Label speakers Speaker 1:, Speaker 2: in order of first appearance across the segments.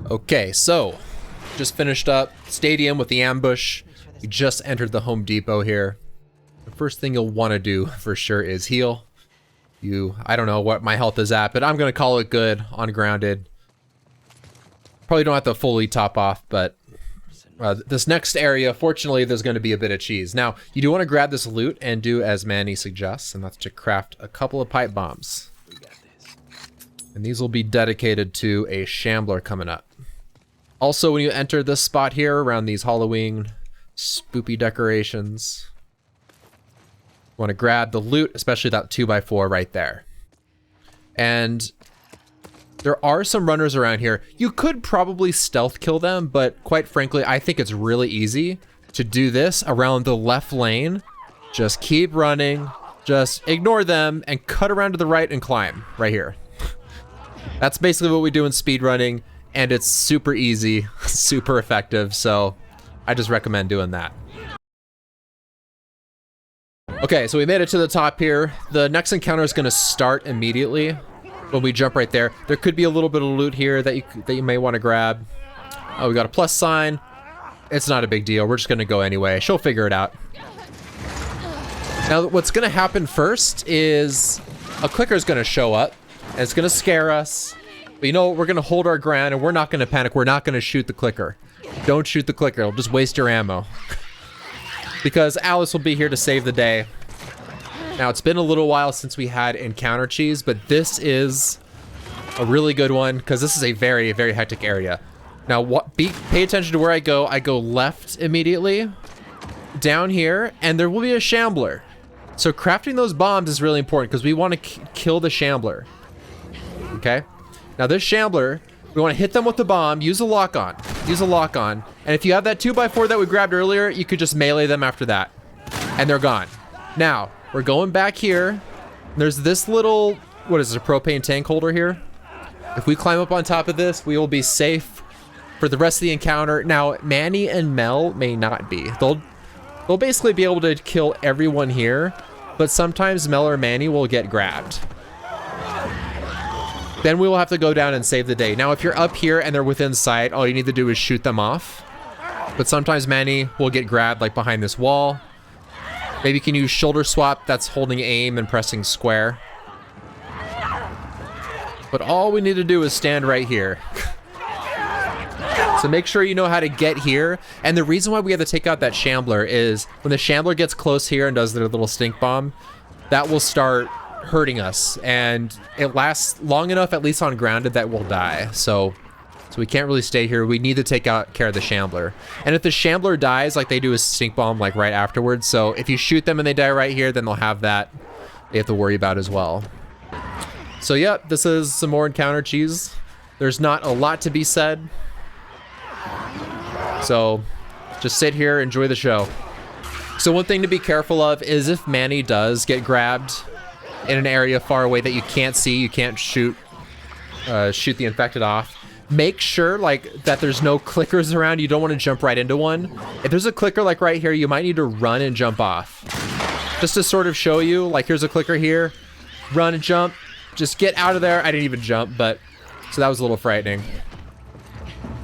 Speaker 1: Okay, so just finished up stadium with the ambush. We just entered the Home Depot here. The first thing you'll want to do for sure is heal. I don't know what my health is at, but I'm gonna call it good on Grounded. Probably don't have to fully top off, but this next area, fortunately, there's going to be a bit of cheese. Now, you do want to grab this loot and do as Manny suggests, and that's to craft a couple of pipe bombs. And these will be dedicated to a Shambler coming up. Also, when you enter this spot here around these Halloween spoopy decorations, you want to grab the loot, especially that 2x4 right there. And there are some runners around here. You could probably stealth kill them, but quite frankly, I think it's really easy to do this around the left lane. Just keep running, just ignore them, and cut around to the right and climb right here. That's basically what we do in speedrunning, and it's super easy, super effective, so I just recommend doing that. Okay, so we made it to the top here. The next encounter is gonna start immediately when we jump right there. There could be a little bit of loot here that you may want to grab. Oh, we got a plus sign. It's not a big deal. We're just gonna go anyway. She'll figure it out. Now, what's gonna happen first is a clicker is gonna show up, and it's gonna scare us. But you know, we're gonna hold our ground, and we're not gonna panic. We're not gonna shoot the clicker. Don't shoot the clicker. It'll just waste your ammo. Because Alice will be here to save the day. Now, it's been a little while since we had encounter cheese, but this is a really good one because this is a very, very hectic area. Now, pay attention to where I go. I go left immediately, down here, and there will be a Shambler. So crafting those bombs is really important because we want to kill the Shambler. Okay? Now, this Shambler, we want to hit them with the bomb, use a lock-on. Use a lock-on. And if you have that 2x4 that we grabbed earlier, you could just melee them after that. And they're gone. Now, we're going back here. There's this little, what is it, a propane tank holder here? If we climb up on top of this, we will be safe for the rest of the encounter. Now, Manny and Mel may not be. They'll basically be able to kill everyone here, but sometimes Mel or Manny will get grabbed. Then we will have to go down and save the day. Now, if you're up here and they're within sight, all you need to do is shoot them off. But sometimes Manny will get grabbed like behind this wall. Maybe you can use shoulder swap, that's holding aim and pressing square. But all we need to do is stand right here. So make sure you know how to get here. And the reason why we have to take out that Shambler is when the Shambler gets close here and does their little stink bomb, that will start hurting us. And it lasts long enough, at least on Grounded, that we'll die. So we can't really stay here. We need to take care of the Shambler. And if the Shambler dies, like they do a stink bomb like right afterwards. So if you shoot them and they die right here, then they'll have that they have to worry about as well. So yeah, this is some more encounter cheese. There's not a lot to be said. So just sit here, enjoy the show. So one thing to be careful of is if Manny does get grabbed in an area far away that you can't see, you can't shoot the infected off. Make sure like that there's no clickers around. You don't want to jump right into one. If there's a clicker like right here, you might need to run and jump off. Just to sort of show you, like here's a clicker here, run and jump, just get out of there. I didn't even jump, but so that was a little frightening.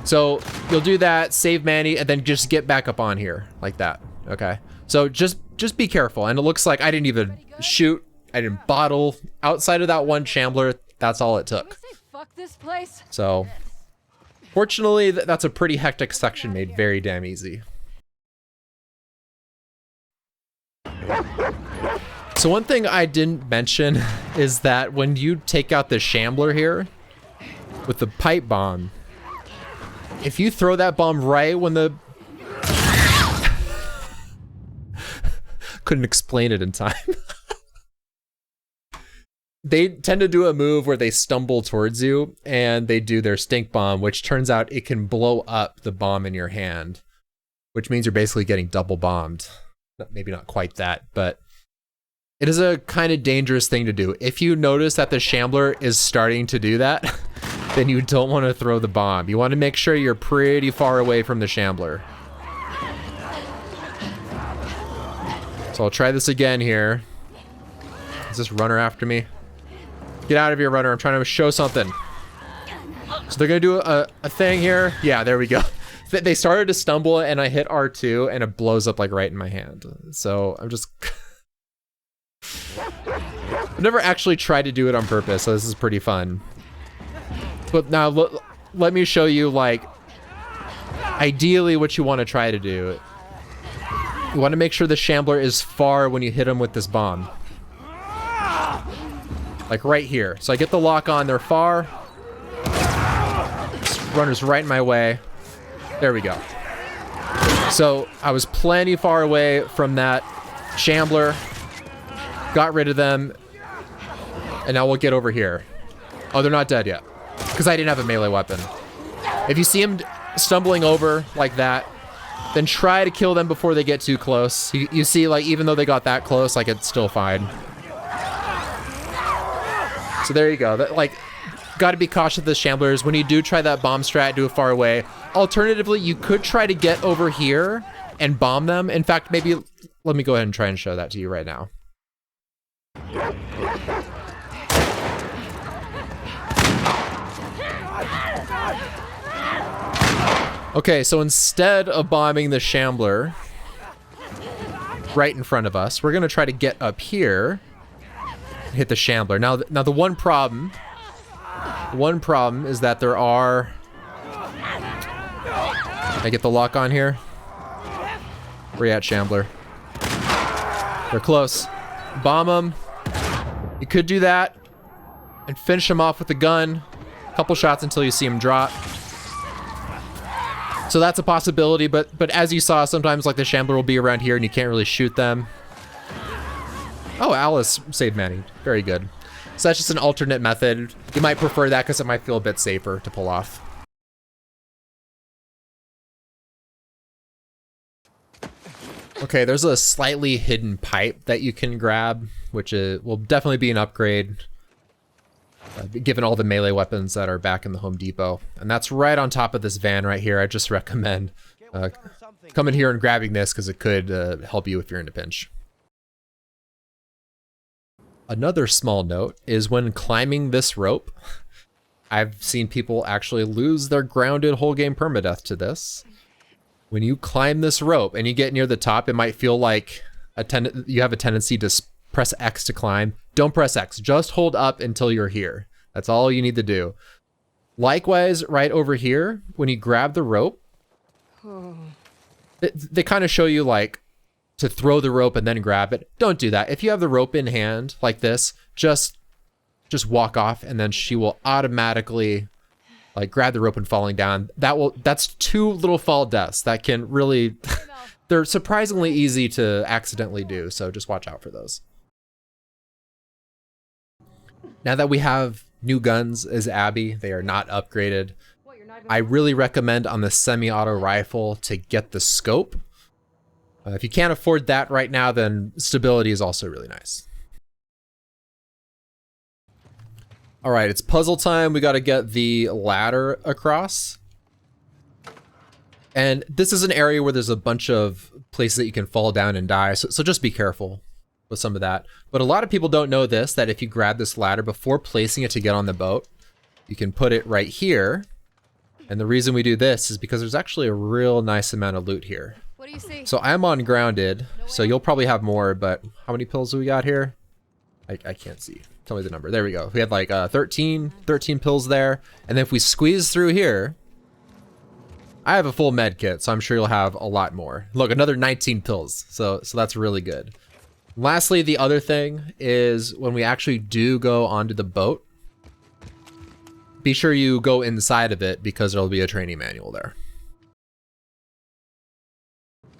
Speaker 1: So you'll do that, save Manny, and then just get back up on here like that. Okay. So just be careful. And it looks like I didn't even shoot. I didn't bottle. Outside of that one Shambler, that's all it took. So fortunately, that's a pretty hectic section made very damn easy. So one thing I didn't mention is that when you take out the Shambler here with the pipe bomb, if you throw that bomb right when the... Couldn't explain it in time. They tend to do a move where they stumble towards you and they do their stink bomb, which turns out it can blow up the bomb in your hand, which means you're basically getting double bombed. Maybe not quite that, but it is a kind of dangerous thing to do. If you notice that the Shambler is starting to do that, then you don't want to throw the bomb. You want to make sure you're pretty far away from the Shambler. So I'll try this again here. Is this runner after me? Get out of here, runner. I'm trying to show something. So they're gonna do a thing here. Yeah, there we go. They started to stumble and I hit R2 and it blows up like right in my hand. So I'm just... I've never actually tried to do it on purpose, so this is pretty fun. But now let me show you, like, ideally what you want to try to do. You want to make sure the Shambler is far when you hit him with this bomb. Like right here. So I get the lock on, they're far. This runner's right in my way. There we go. So I was plenty far away from that Shambler. Got rid of them. And now we'll get over here. Oh, they're not dead yet. Because I didn't have a melee weapon. If you see them stumbling over like that, then try to kill them before they get too close. You see, like, even though they got that close, like, it's still fine. So there you go. That, like, gotta be cautious of the Shamblers. When you do try that bomb strat, do it far away. Alternatively, you could try to get over here and bomb them. In fact, maybe, let me go ahead and try and show that to you right now. Okay, so instead of bombing the Shambler right in front of us, we're gonna try to get up here and hit the Shambler. Now the one problem is that there are... Can I get the lock on here? Where you at, Shambler? They're close. Bomb them. You could do that and finish them off with the gun. A couple shots until you see them drop. So that's a possibility, but as you saw, sometimes like the Shambler will be around here and you can't really shoot them. Oh, Alice saved Manny. Very good. So that's just an alternate method. You might prefer that because it might feel a bit safer to pull off. Okay, there's a slightly hidden pipe that you can grab, which will definitely be an upgrade. Given all the melee weapons that are back in the Home Depot. And that's right on top of this van right here. I just recommend coming here and grabbing this because it could help you if you're in a pinch. Another small note is when climbing this rope, I've seen people actually lose their Grounded Whole Game Permadeath to this. When you climb this rope and you get near the top, it might feel like you have a tendency to press X to climb. Don't press X, just hold up until you're here. That's all you need to do. Likewise, right over here, when you grab the rope, they kind of show you like to throw the rope and then grab it. Don't do that. If you have the rope in hand like this, just walk off and then she will automatically like grab the rope and falling down. That's 2 little fall deaths that can really, they're surprisingly easy to accidentally do. So just watch out for those. Now that we have new guns as Abby, they are not upgraded. I really recommend on the semi-auto rifle to get the scope. If you can't afford that right now, then stability is also really nice. All right, it's puzzle time. We got to get the ladder across. And this is an area where there's a bunch of places that you can fall down and die. So just be careful with some of that. But a lot of people don't know this, that if you grab this ladder before placing it to get on the boat, you can put it right here. And the reason we do this is because there's actually a real nice amount of loot here.
Speaker 2: What do you see?
Speaker 1: So I'm on grounded, so you'll probably have more, but how many pills do we got here? I can't see. Tell me the number. There we go. We had like 13 pills there. And then if we squeeze through here, I have a full med kit, so I'm sure you'll have a lot more. Look, another 19 pills. So that's really good. Lastly, the other thing is when we actually do go onto the boat, be sure you go inside of it because there'll be a training manual there.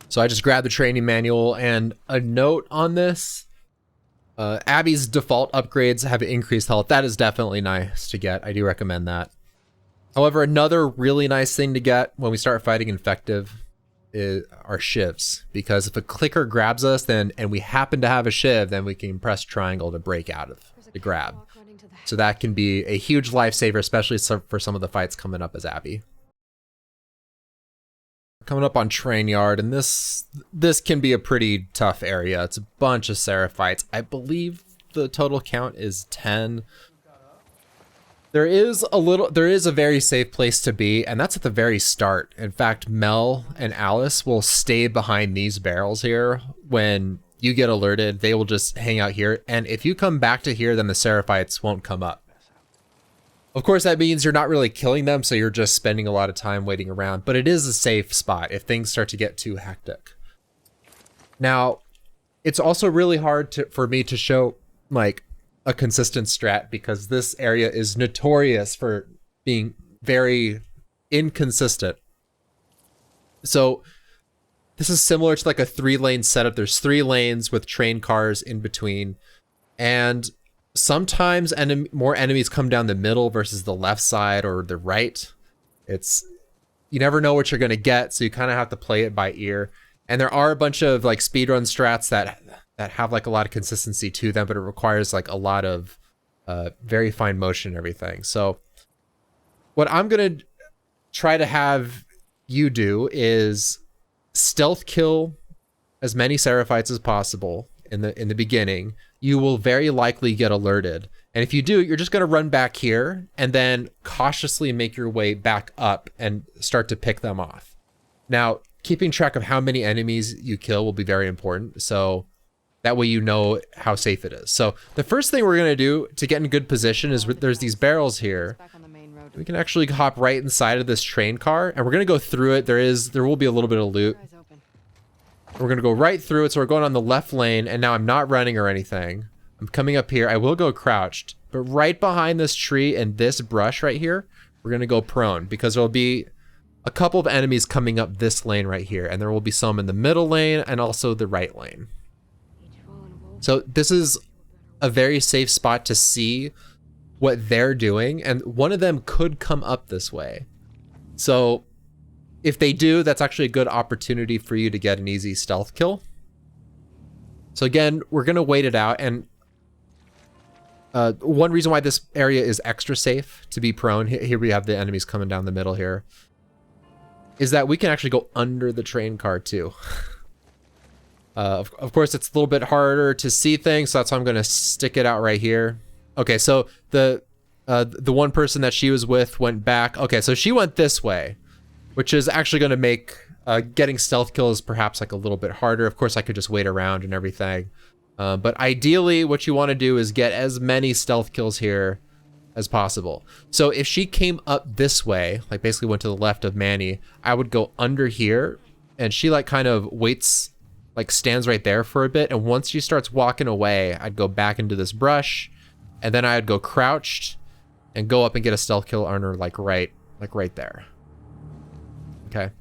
Speaker 1: So I just grabbed the training manual, and a note on this, Abby's default upgrades have increased health. That is definitely nice to get. I do recommend that. However, another really nice thing to get when we start fighting infective are shivs, because if a clicker grabs us and we happen to have a shiv, then we can press triangle to break out of the grab. So that can be a huge lifesaver, especially for some of the fights coming up as Abby. Coming up on Trainyard, and this can be a pretty tough area. It's a bunch of Seraphites. I believe the total count is 10. There is a very safe place to be, and that's at the very start. In fact, Mel and Alice will stay behind these barrels here. When you get alerted, they will just hang out here. And if you come back to here, then the Seraphites won't come up. Of course, that means you're not really killing them, so you're just spending a lot of time waiting around. But it is a safe spot if things start to get too hectic. Now, it's also really hard for me to show, like, a consistent strat because this area is notorious for being very inconsistent. So this is similar to like a 3-lane setup. There's 3 lanes with train cars in between, and sometimes more enemies come down the middle versus the left side or the right. You never know what you're going to get, so you kind of have to play it by ear. And there are a bunch of like speedrun strats that have like a lot of consistency to them, but it requires like a lot of very fine motion and everything. So what I'm going to try to have you do is stealth kill as many Seraphites as possible in the beginning. You will very likely get alerted. And if you do, you're just going to run back here and then cautiously make your way back up and start to pick them off. Now, keeping track of how many enemies you kill will be very important. So that way you know how safe it is. So the first thing we're going to do to get in good position is there's these barrels here. We can actually hop right inside of this train car, and we're going to go through it. There will be a little bit of loot. We're going to go right through it. So we're going on the left lane, and now I'm not running or anything. I'm coming up here. I will go crouched, but right behind this tree and this brush right here, we're going to go prone because there'll be a couple of enemies coming up this lane right here, and there will be some in the middle lane and also the right lane. So this is a very safe spot to see what they're doing, and one of them could come up this way. So if they do, that's actually a good opportunity for you to get an easy stealth kill. So again, we're going to wait it out, and one reason why this area is extra safe to be prone, here we have the enemies coming down the middle here, is that we can actually go under the train car too. Of course, it's a little bit harder to see things, so that's why I'm going to stick it out right here. Okay, so the one person that she was with went back. Okay, so she went this way, which is actually going to make getting stealth kills perhaps like a little bit harder. Of course, I could just wait around and everything. But ideally, what you want to do is get as many stealth kills here as possible. So if she came up this way, like basically went to the left of Manny, I would go under here, and she like kind of waits, like stands right there for a bit, and once she starts walking away, I'd go back into this brush, and then I'd go crouched and go up and get a stealth kill on her like right there. Okay.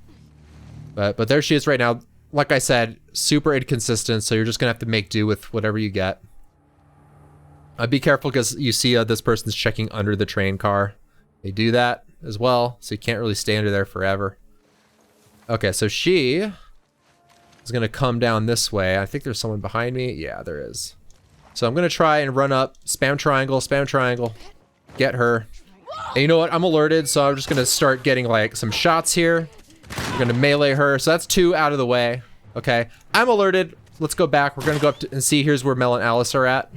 Speaker 1: But there she is right now. Like I said, super inconsistent, so you're just gonna have to make do with whatever you get. Be careful because you see this person's checking under the train car. They do that as well, so you can't really stay under there forever. Okay, so she is gonna come down this way. I think there's someone behind me. Yeah, there is. So I'm gonna try and run up, spam triangle, get her. And you know what? I'm alerted, so I'm just gonna start getting like some shots here. We're gonna melee her. So that's 2 out of the way. Okay, I'm alerted. Let's go back. We're gonna go up and see. Here's where Mel and Alice are at.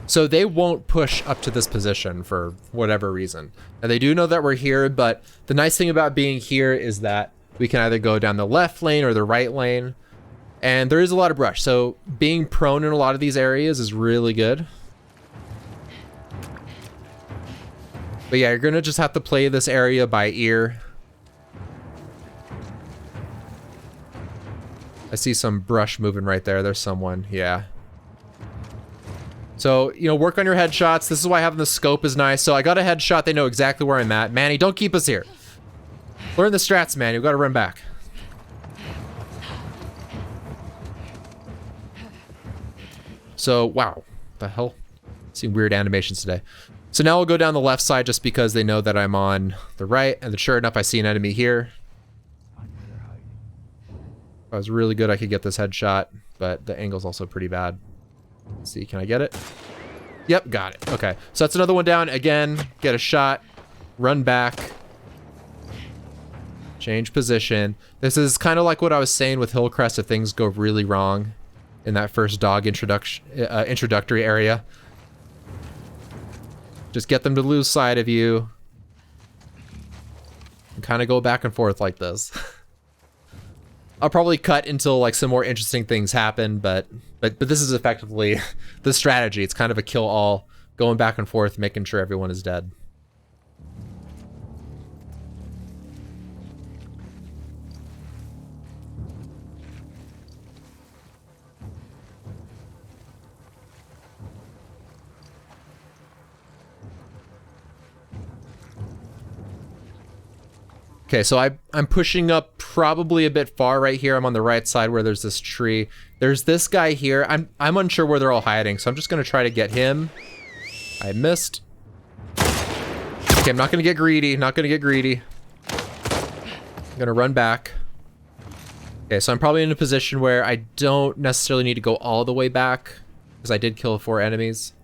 Speaker 1: So they won't push up to this position for whatever reason. And they do know that we're here, but the nice thing about being here is that we can either go down the left lane or the right lane. And there is a lot of brush, so being prone in a lot of these areas is really good. But yeah, you're gonna just have to play this area by ear. I see some brush moving right there. There's someone, yeah. So, you know, work on your headshots. This is why having the scope is nice. So I got a headshot. They know exactly where I'm at. Manny, don't keep us here. Learn the strats, man. You've got to run back. So, wow. The hell? See weird animations today. So now we'll go down the left side just because they know that I'm on the right. And sure enough, I see an enemy here. If I was really good, I could get this headshot, but the angle's also pretty bad. Let's see, can I get it? Yep, got it. Okay, so that's another one down. Again, get a shot, run back, change position. This is kind of like what I was saying with Hillcrest if things go really wrong in that first dog introductory area. Just get them to lose sight of you. And kind of go back and forth like this. I'll probably cut until like some more interesting things happen, but this is effectively the strategy. It's kind of a kill all, going back and forth, making sure everyone is dead. Okay, so I'm pushing up probably a bit far right here. I'm on the right side where there's this tree. There's this guy here. I'm unsure where they're all hiding, so I'm just gonna try to get him. I missed. Okay, I'm not gonna get greedy. Not gonna get greedy. I'm gonna run back. Okay, so I'm probably in a position where I don't necessarily need to go all the way back because I did kill 4 enemies.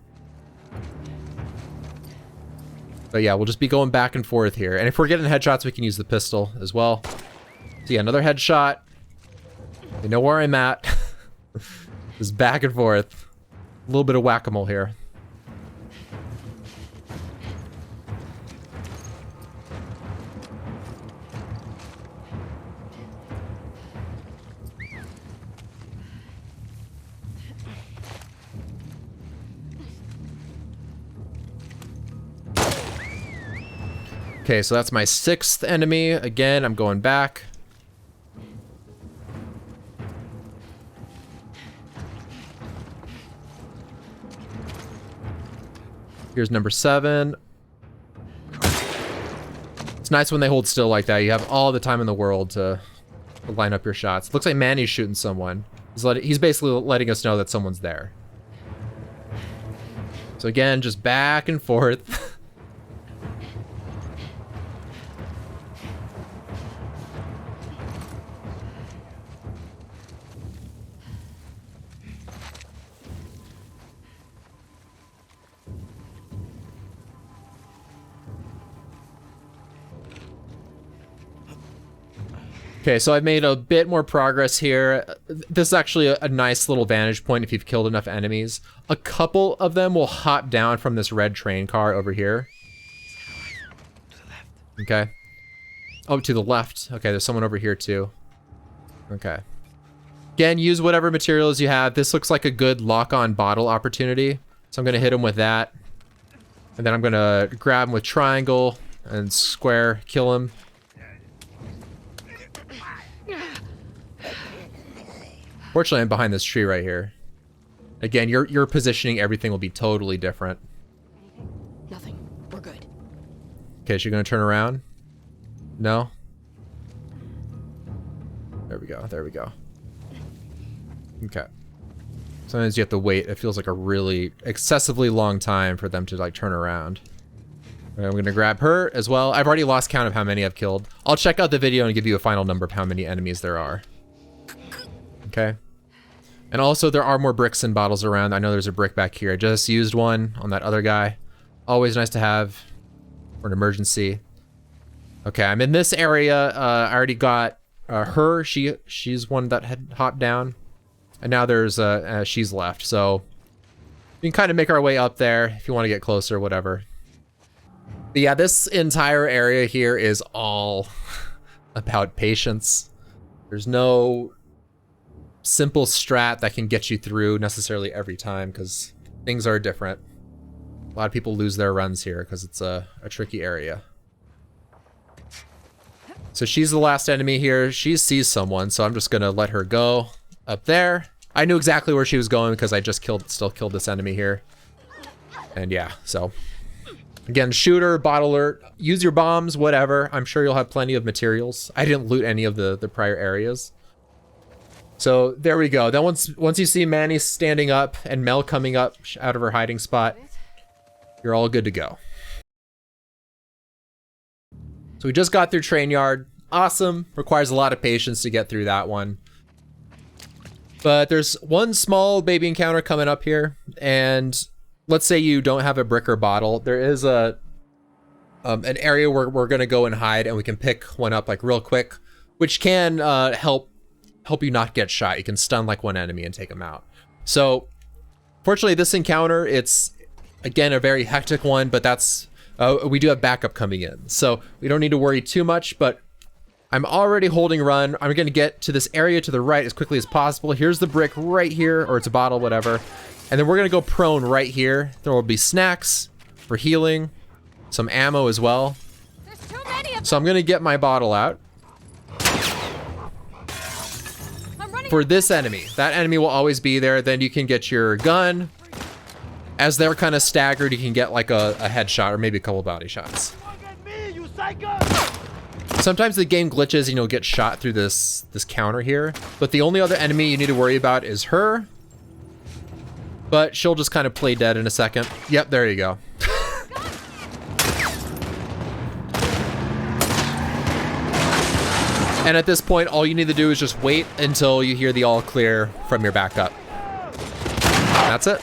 Speaker 1: But yeah, we'll just be going back and forth here. And if we're getting headshots, we can use the pistol as well. So yeah, another headshot. They know where I'm at. Just back and forth. A little bit of whack-a-mole here. Okay, so that's my 6th enemy. Again, I'm going back. Here's number 7. It's nice when they hold still like that. You have all the time in the world to line up your shots. Looks like Manny's shooting someone. He's basically letting us know that someone's there. So again, just back and forth. Okay, so I've made a bit more progress here. This is actually a nice little vantage point if you've killed enough enemies. A couple of them will hop down from this red train car over here. Okay. Oh, to the left. Okay, there's someone over here too. Okay. Again, use whatever materials you have. This looks like a good lock-on bottle opportunity. So I'm gonna hit him with that. And then I'm gonna grab him with triangle and square, kill him. Fortunately, I'm behind this tree right here. Again, your positioning, everything will be totally different.
Speaker 2: Nothing. We're good.
Speaker 1: Okay, so you're gonna turn around? No? There we go, there we go. Okay. Sometimes you have to wait. It feels like a really excessively long time for them to like turn around. And I'm gonna grab her as well. I've already lost count of how many I've killed. I'll check out the video and give you a final number of how many enemies there are. Okay. And also there are more bricks and bottles around. I know there's a brick back here. I just used one on that other guy. Always nice to have for an emergency. Okay, I'm in this area. I already got her. She's one that had hopped down. And now there's she's left. So we can kind of make our way up there if you want to get closer, whatever. But yeah, this entire area here is all about patience. There's no simple strat that can get you through necessarily every time because things are different. A lot of people lose their runs here because it's a tricky area. So she's the last enemy here. She sees someone, so I'm just gonna let her go up there. I knew exactly where she was going because I just still killed this enemy here. And yeah, so again, shooter, bot alert, use your bombs, whatever. I'm sure you'll have plenty of materials. I didn't loot any of the prior areas. So there we go. Then once you see Manny standing up and Mel coming up out of her hiding spot, you're all good to go. So we just got through Trainyard. Awesome. Requires a lot of patience to get through that one. But there's one small baby encounter coming up here, and let's say you don't have a brick or bottle. There is an area where we're gonna go and hide, and we can pick one up like real quick, which can help you not get shot. You can stun like one enemy and take them out. So fortunately this encounter, it's again, a very hectic one, but that's, we do have backup coming in. So we don't need to worry too much, but I'm already holding run. I'm going to get to this area to the right as quickly as possible. Here's the brick right here, or it's a bottle, whatever. And then we're going to go prone right here. There will be snacks for healing, some ammo as well.
Speaker 2: There's too many of
Speaker 1: So I'm going to get my bottle out.
Speaker 2: I'm running.
Speaker 1: For this enemy, that enemy will always be there. Then you can get your gun. As they're kind of staggered, you can get like a headshot or maybe a couple body shots. Sometimes the game glitches and you'll get shot through this counter here. But the only other enemy you need to worry about is her. But she'll just kind of play dead in a second. Yep, there you go. And at this point, all you need to do is just wait until you hear the all clear from your backup. That's it.